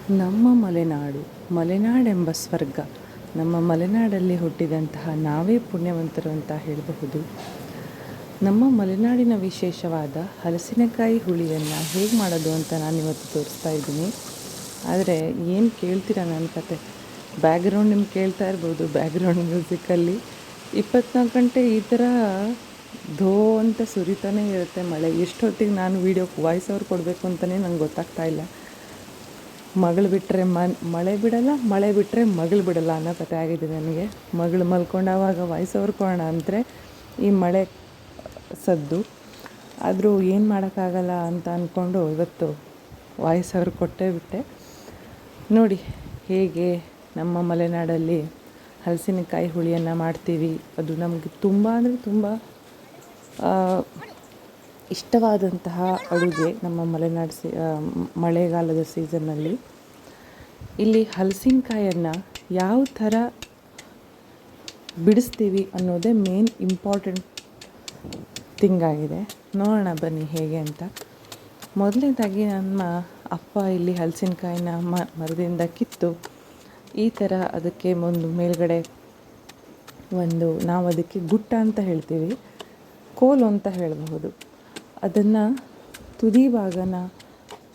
ನಮ್ಮ ಮಲೆನಾಡು ಮಲೆನಾಡೆಂಬ ಸ್ವರ್ಗ. ನಮ್ಮ ಮಲೆನಾಡಲ್ಲಿ ಹುಟ್ಟಿದಂತಹ ನಾವೇ ಪುಣ್ಯವಂತರು ಅಂತ ಹೇಳಬಹುದು. ನಮ್ಮ ಮಲೆನಾಡಿನ ವಿಶೇಷವಾದ ಹಲಸಿನಕಾಯಿ ಹುಳಿಯನ್ನು ಹೇಗೆ ಮಾಡೋದು ಅಂತ ನಾನಿವತ್ತು ತೋರಿಸ್ತಾ ಇದ್ದೀನಿ. ಆದರೆ ಏನು ಕೇಳ್ತೀರಾ ನನ್ನ ಕತೆ, ಬ್ಯಾಕ್ಗ್ರೌಂಡ್ ನಿಮ್ಗೆ ಕೇಳ್ತಾ ಇರ್ಬೋದು. ಬ್ಯಾಕ್ಗ್ರೌಂಡ್ ಮ್ಯೂಸಿಕಲ್ಲಿ 24 ಗಂಟೆ ಈ ಥರ ಧೋ ಅಂತ ಸುರಿತಾನೇ ಇರುತ್ತೆ ಮಳೆ. ಎಷ್ಟೊತ್ತಿಗೆ ನಾನು ವೀಡಿಯೋಕ್ಕೆ ವಾಯ್ಸ್ ಓವರ್ ಕೊಡಬೇಕು ಅಂತಲೇ ನಂಗೆ ಗೊತ್ತಾಗ್ತಾ ಇಲ್ಲ. ಮಗಳು ಬಿಟ್ಟರೆ ಮಳೆ ಬಿಡಲ್ಲ, ಮಳೆ ಬಿಟ್ಟರೆ ಮಗಳು ಬಿಡಲ್ಲ ಅನ್ನೋ ಕತೆ ಆಗಿದೆ ನನಗೆ. ಮಗಳು ಮಲ್ಕೊಂಡಾವಾಗ ವಾಯ್ಸ್ ಓವರ್ ಕೊಡೋಣ ಅಂದರೆ ಈ ಮಳೆ ಸದ್ದು. ಆದರೂ ಏನು ಮಾಡೋಕ್ಕಾಗಲ್ಲ ಅಂತ ಅಂದ್ಕೊಂಡು ಇವತ್ತು ವಾಯ್ಸ್ ಓವರ್ ಕೊಟ್ಟೇ ಬಿಟ್ಟೆ. ನೋಡಿ ಹೇಗೆ ನಮ್ಮ ಮಲೆನಾಡಲ್ಲಿ ಹಲಸಿನಕಾಯಿ ಹುಳಿಯನ್ನು ಮಾಡ್ತೀವಿ. ಅದು ನಮಗೆ ತುಂಬ ಅಂದರೆ ತುಂಬ ಇಷ್ಟವಾದಂತಹ ಅಡುಗೆ ನಮ್ಮ ಮಳೆಗಾಲದ ಸೀಸನ್ನಲ್ಲಿ. ಇಲ್ಲಿ ಹಲಸಿನಕಾಯನ್ನು ಯಾವ ಥರ ಬಿಡಿಸ್ತೀವಿ ಅನ್ನೋದೇ ಮೇನ್ ಇಂಪಾರ್ಟೆಂಟ್ ಥಿಂಗ್ ಆಗಿದೆ. ನೋಡೋಣ ಬನ್ನಿ ಹೇಗೆ ಅಂತ. ಮೊದಲನೇದಾಗಿ ನಮ್ಮ ಅಪ್ಪ ಇಲ್ಲಿ ಹಲಸಿನಕಾಯಿನ ಮರದಿಂದ ಕಿತ್ತು ಈ ಥರ ಅದಕ್ಕೆ ಒಂದು ಮೇಲ್ಗಡೆ ನಾವು ಅದಕ್ಕೆ ಗುಟ್ಟ ಅಂತ ಹೇಳ್ತೀವಿ, ಕೋಲು ಅಂತ ಹೇಳಬಹುದು. ಅದನ್ನು ತುದಿ ಭಾಗನ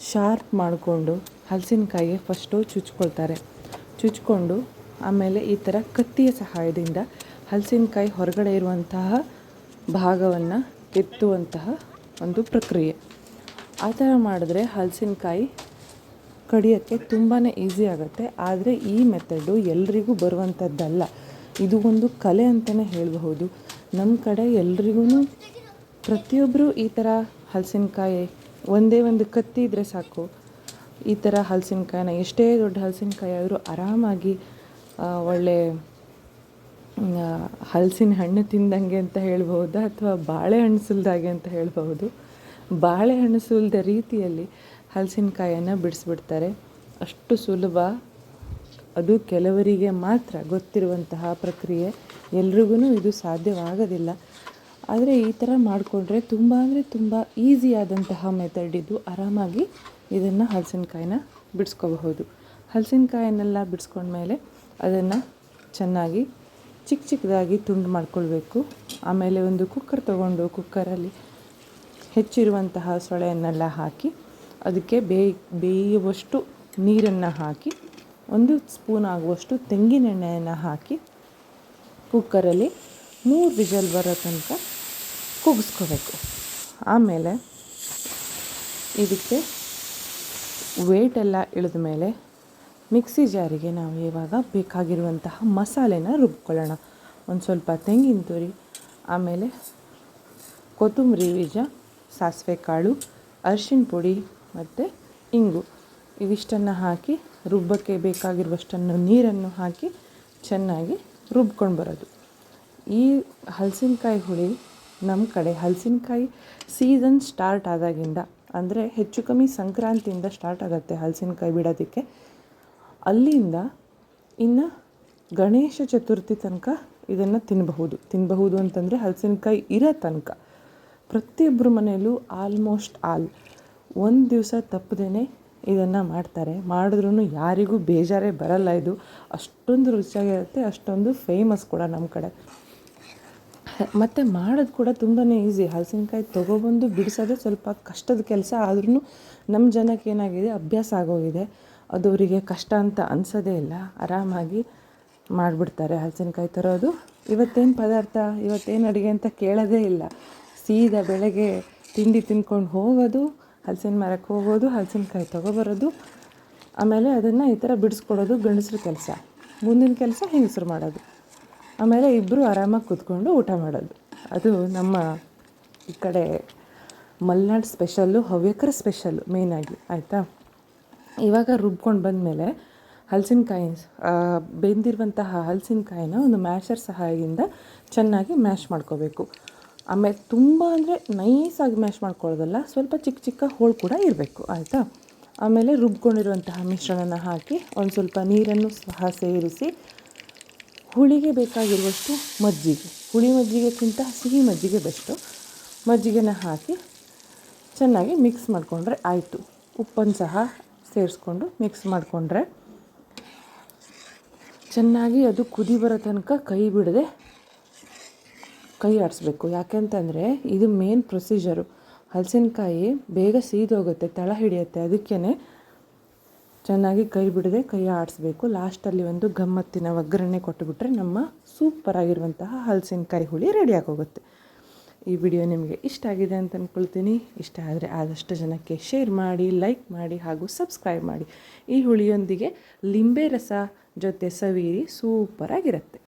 ಶಾರ್ಪ್ ಮಾಡಿಕೊಂಡು ಹಲಸಿನಕಾಯಿಗೆ ಫಸ್ಟು ಚುಚ್ಕೊಂಡು ಆಮೇಲೆ ಈ ಥರ ಕತ್ತಿಯ ಸಹಾಯದಿಂದ ಹಲಸಿನಕಾಯಿ ಹೊರಗಡೆ ಇರುವಂತಹ ಭಾಗವನ್ನು ಕೆತ್ತುವಂತಹ ಒಂದು ಪ್ರಕ್ರಿಯೆ. ಆ ಥರ ಮಾಡಿದ್ರೆ ಹಲಸಿನಕಾಯಿ ಕಡಿಯೋಕ್ಕೆ ತುಂಬಾ ಈಸಿ ಆಗುತ್ತೆ. ಆದರೆ ಈ ಮೆಥಡು ಎಲ್ರಿಗೂ ಬರುವಂಥದ್ದಲ್ಲ. ಇದು ಒಂದು ಕಲೆ ಅಂತಲೇ ಹೇಳಬಹುದು. ನಮ್ಮ ಕಡೆ ಎಲ್ರಿಗೂ ಪ್ರತಿಯೊಬ್ಬರು ಈ ಥರ ಹಲಸಿನಕಾಯಿ ಒಂದೇ ಒಂದು ಕತ್ತಿ ಇದ್ದರೆ ಸಾಕು. ಈ ಥರ ಹಲಸಿನಕಾಯಿನ ಎಷ್ಟೇ ದೊಡ್ಡ ಹಲಸಿನಕಾಯಿ ಆದರೂ ಆರಾಮಾಗಿ ಒಳ್ಳೆ ಹಲಸಿನ ಹಣ್ಣು ತಿಂದಂಗೆ ಅಂತ ಹೇಳ್ಬೋದು, ಅಥವಾ ಬಾಳೆಹಣ್ಣು ಸುಲಿದಾಗೆ ಅಂತ ಹೇಳ್ಬಹುದು. ಬಾಳೆಹಣ್ಣು ಸುಲಿದ ರೀತಿಯಲ್ಲಿ ಹಲಸಿನಕಾಯನ್ನು ಬಿಡಿಸ್ಬಿಡ್ತಾರೆ. ಅಷ್ಟು ಸುಲಭ. ಅದು ಕೆಲವರಿಗೆ ಮಾತ್ರ ಗೊತ್ತಿರುವಂತಹ ಪ್ರಕ್ರಿಯೆ, ಎಲ್ರಿಗೂ ಇದು ಸಾಧ್ಯವಾಗೋದಿಲ್ಲ. ಆದರೆ ಈ ಥರ ಮಾಡಿಕೊಂಡ್ರೆ ತುಂಬ ಅಂದರೆ ತುಂಬ ಈಸಿಯಾದಂತಹ ಮೆಥಡ್ ಇದು. ಆರಾಮಾಗಿ ಇದನ್ನು ಹಲಸಿನಕಾಯಿನ ಬಿಡಿಸ್ಕೋಬಹುದು. ಹಲಸಿನಕಾಯಿನೆಲ್ಲ ಬಿಡಿಸ್ಕೊಂಡ್ಮೇಲೆ ಅದನ್ನು ಚೆನ್ನಾಗಿ ಚಿಕ್ಕದಾಗಿ ತುಂಡು ಮಾಡ್ಕೊಳ್ಬೇಕು. ಆಮೇಲೆ ಒಂದು ಕುಕ್ಕರ್ ತೊಗೊಂಡು ಕುಕ್ಕರಲ್ಲಿ ಹೆಚ್ಚಿರುವಂತಹ ಸೊಳೆಯನ್ನೆಲ್ಲ ಹಾಕಿ ಅದಕ್ಕೆ ಬೇಯುವಷ್ಟು ನೀರನ್ನು ಹಾಕಿ 1 ಸ್ಪೂನ್ ಆಗುವಷ್ಟು ತೆಂಗಿನೆಣ್ಣೆಯನ್ನು ಹಾಕಿ ಕುಕ್ಕರಲ್ಲಿ 3 ವಿಷಲ್ ಬರೋ ತನಕ ಕೂಗಿಸ್ಕೋಬೇಕು. ಆಮೇಲೆ ಇದಕ್ಕೆ ವೇಟೆಲ್ಲ ಇಳಿದ ಮೇಲೆ ಮಿಕ್ಸಿ ಜಾರಿಗೆ ನಾವು ಇವಾಗ ಬೇಕಾಗಿರುವಂತಹ ಮಸಾಲೆನ ರುಬ್ಕೊಳ್ಳೋಣ. ಒಂದು ಸ್ವಲ್ಪ ತೆಂಗಿನ ತುರಿ, ಆಮೇಲೆ ಕೊತ್ತಂಬರಿ ಬೀಜ, ಸಾಸಿವೆ ಕಾಳು, ಅರಿಶಿನ ಪುಡಿ ಮತ್ತು ಇಂಗು ಇವಿಷ್ಟನ್ನು ಹಾಕಿ ರುಬ್ಬಕ್ಕೆ ಬೇಕಾಗಿರುವಷ್ಟನ್ನು ನೀರನ್ನು ಹಾಕಿ ಚೆನ್ನಾಗಿ ರುಬ್ಕೊಂಡು ಬರೋದು. ಈ ಹಲಸಿನಕಾಯಿ ಹುಳಿ ನಮ್ಮ ಕಡೆ ಹಲಸಿನಕಾಯಿ ಸೀಸನ್ ಸ್ಟಾರ್ಟ್ ಆದಾಗಿಂದ, ಅಂದರೆ ಹೆಚ್ಚು ಕಮ್ಮಿ ಸಂಕ್ರಾಂತಿಯಿಂದ ಸ್ಟಾರ್ಟ್ ಆಗುತ್ತೆ ಹಲಸಿನಕಾಯಿ ಬಿಡೋದಕ್ಕೆ. ಅಲ್ಲಿಂದ ಇನ್ನು ಗಣೇಶ ಚತುರ್ಥಿ ತನಕ ಇದನ್ನು ತಿನ್ನಬಹುದು ಅಂತಂದರೆ ಹಲಸಿನಕಾಯಿ ಇರೋ ತನಕ ಪ್ರತಿಯೊಬ್ಬರ ಮನೆಯಲ್ಲೂ ಆಲ್ಮೋಸ್ಟ್ ಒಂದು ದಿವಸ ತಪ್ಪದೇ ಇದನ್ನು ಮಾಡ್ತಾರೆ. ಮಾಡಿದ್ರೂ ಯಾರಿಗೂ ಬೇಜಾರೇ ಬರಲ್ಲ. ಇದು ಅಷ್ಟೊಂದು ರುಚಿಯಾಗಿರುತ್ತೆ, ಅಷ್ಟೊಂದು ಫೇಮಸ್ ಕೂಡ ನಮ್ಮ ಕಡೆ. ಮತ್ತು ಮಾಡೋದು ಕೂಡ ತುಂಬಾ ಈಸಿ. ಹಲಸಿನಕಾಯಿ ತೊಗೊಬಂದು ಬಿಡಿಸೋದೇ ಸ್ವಲ್ಪ ಕಷ್ಟದ ಕೆಲಸ. ಆದ್ರೂ ನಮ್ಮ ಜನಕ್ಕೆ ಏನಾಗಿದೆ, ಅಭ್ಯಾಸ ಆಗೋಗಿದೆ. ಅದು ಅವರಿಗೆ ಕಷ್ಟ ಅಂತ ಅನಿಸೋದೇ ಇಲ್ಲ. ಆರಾಮಾಗಿ ಮಾಡಿಬಿಡ್ತಾರೆ. ಹಲಸಿನಕಾಯಿ ತರೋದು, ಇವತ್ತೇನು ಪದಾರ್ಥ, ಇವತ್ತೇನು ಅಡುಗೆ ಅಂತ ಕೇಳೋದೇ ಇಲ್ಲ. ಸೀದಾ ಬೆಳಗ್ಗೆ ತಿಂಡಿ ತಿಂದ್ಕೊಂಡು ಹೋಗೋದು, ಹಲಸಿನ ಮರಕ್ಕೆ ಹೋಗೋದು, ಹಲಸಿನಕಾಯಿ ತೊಗೊಬರೋದು, ಆಮೇಲೆ ಅದನ್ನು ಈ ಥರ ಬಿಡಿಸ್ಕೊಡೋದು ಗಂಡಸ್ರ ಕೆಲಸ. ಮುಂದಿನ ಕೆಲಸ ಹೆಂಗಸರು ಮಾಡೋದು. ಆಮೇಲೆ ಇಬ್ಬರು ಆರಾಮಾಗಿ ಕೂತ್ಕೊಂಡು ಊಟ ಮಾಡೋದು. ಅದು ನಮ್ಮ ಈ ಕಡೆ ಮಲೆನಾಡು ಸ್ಪೆಷಲ್ಲು, ಹವ್ಯಕರ ಸ್ಪೆಷಲ್ಲು ಮೇಯ್ನಾಗಿ. ಆಯಿತಾ? ಇವಾಗ ರುಬ್ಕೊಂಡು ಬಂದಮೇಲೆ ಬೆಂದಿರುವಂತಹ ಹಲಸಿನಕಾಯಿನ ಒಂದು ಮ್ಯಾಶರ್ ಸಹಾಯದಿಂದ ಚೆನ್ನಾಗಿ ಮ್ಯಾಶ್ ಮಾಡ್ಕೋಬೇಕು. ಆಮೇಲೆ ತುಂಬ ಅಂದರೆ ನೈಸಾಗಿ ಮ್ಯಾಶ್ ಮಾಡ್ಕೊಳ್ಳೋದಲ್ಲ, ಸ್ವಲ್ಪ ಚಿಕ್ಕ ಹೋಳು ಕೂಡ ಇರಬೇಕು. ಆಯಿತಾ? ಆಮೇಲೆ ರುಬ್ಕೊಂಡಿರುವಂತಹ ಮಿಶ್ರಣನ ಹಾಕಿ ಒಂದು ಸ್ವಲ್ಪ ನೀರನ್ನು ಸಹ ಸೇರಿಸಿ ಹುಳಿಗೆ ಬೇಕಾಗಿರುವಷ್ಟು ಹುಳಿ ಮಜ್ಜಿಗೆಗಿಂತ ಸಿಹಿ ಮಜ್ಜಿಗೆ ಬೆಸ್ಟು. ಮಜ್ಜಿಗೆನ ಹಾಕಿ ಚೆನ್ನಾಗಿ ಮಿಕ್ಸ್ ಮಾಡಿಕೊಂಡ್ರೆ ಆಯಿತು. ಉಪ್ಪನ್ನು ಸಹ ಸೇರಿಸ್ಕೊಂಡು ಮಿಕ್ಸ್ ಮಾಡಿಕೊಂಡ್ರೆ ಚೆನ್ನಾಗಿ ಅದು ಕುದಿ ಬರೋ ತನಕ ಕೈ ಬಿಡದೆ ಕೈ ಆಡಿಸ್ಬೇಕು. ಯಾಕೆಂತಂದರೆ ಇದು ಮೇನ್ ಪ್ರೊಸೀಜರು. ಹಲಸಿನಕಾಯಿ ಬೇಗ ಸೀದೋಗುತ್ತೆ, ತಳ ಹಿಡಿಯುತ್ತೆ. ಅದಕ್ಕೇ ಚೆನ್ನಾಗಿ ಕೈ ಬಿಡದೆ ಕೈ ಆಡಿಸ್ಬೇಕು. ಲಾಸ್ಟಲ್ಲಿ ಒಂದು ಗಮ್ಮತ್ತಿನ ಒಗ್ಗರಣೆ ಕೊಟ್ಟುಬಿಟ್ರೆ ನಮ್ಮ ಸೂಪರಾಗಿರುವಂತಹ ಹಲಸಿನಕಾಯಿ ಹುಳಿ ರೆಡಿಯಾಗಿ ಹೋಗುತ್ತೆ. ಈ ವಿಡಿಯೋ ನಿಮಗೆ ಇಷ್ಟ ಆಗಿದೆ ಅಂತ ಅಂದ್ಕೊಳ್ತೀನಿ. ಇಷ್ಟ ಆದರೆ ಆದಷ್ಟು ಜನಕ್ಕೆ ಶೇರ್ ಮಾಡಿ, ಲೈಕ್ ಮಾಡಿ ಹಾಗೂ ಸಬ್ಸ್ಕ್ರೈಬ್ ಮಾಡಿ. ಈ ಹುಳಿಯೊಂದಿಗೆ ಲಿಂಬೆ ರಸ ಜೊತೆ ಸವಿಯಿರಿ, ಸೂಪರಾಗಿರುತ್ತೆ.